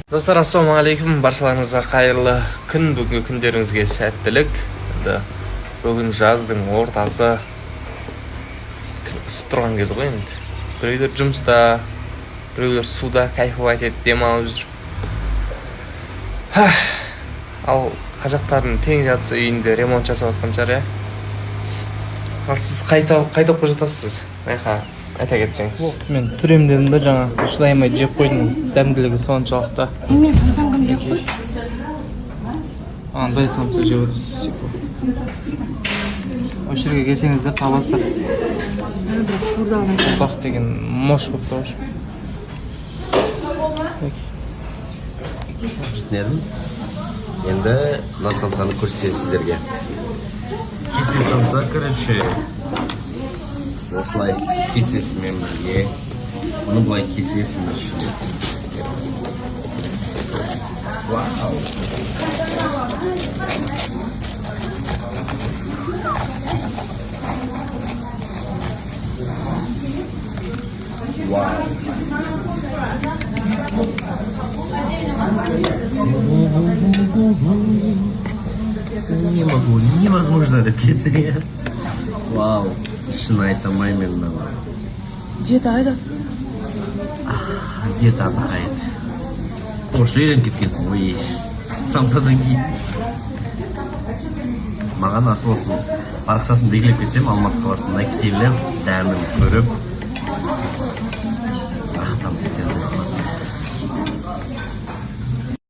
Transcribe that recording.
Достар, ассалаумағалейкум. Баршаларыңызға қайырлы күн. Бүгінгі күндеріңізге сәттілік. Бүгін жаздың ортасы. Ысып тұрған кез ғой енді. Біреулер жұмыста, біреулер суда кайфовать етіп демалып жүр. Ал қазақтардың тең жатысы үйінде ремонт жасап жатқан шығар, Ал сіз қайта оқып жатасыз? Айта кетсеңіз. Мен түсірем дедім бе жаңа, шыдай алмай жеп қойдым, дәмділігі соншалықты. Мен сансам кім жеп қой? Андай самса жеп отырсыз. Осы жерге келсеңіздер табасыздар. Бақ деген мош болып тұр. Түсінедім. Енді мына самсаны көрсетемін сіздерге. Кесе самса, короче, осылай кесесімен бірге, бұны бұлай кесесімен ішіне. Вау! Вау! Не могу, невозможно это пить. Вау, шын айта алмаймын мынаны. Диета қайда? Диета атқайды. Осы үйреніп кеткенсің ғой, самсадан кейін. Маған ас болсын, парақшасын белгілеп кетсем, Алматы қаласында келіп, дәмін көріп,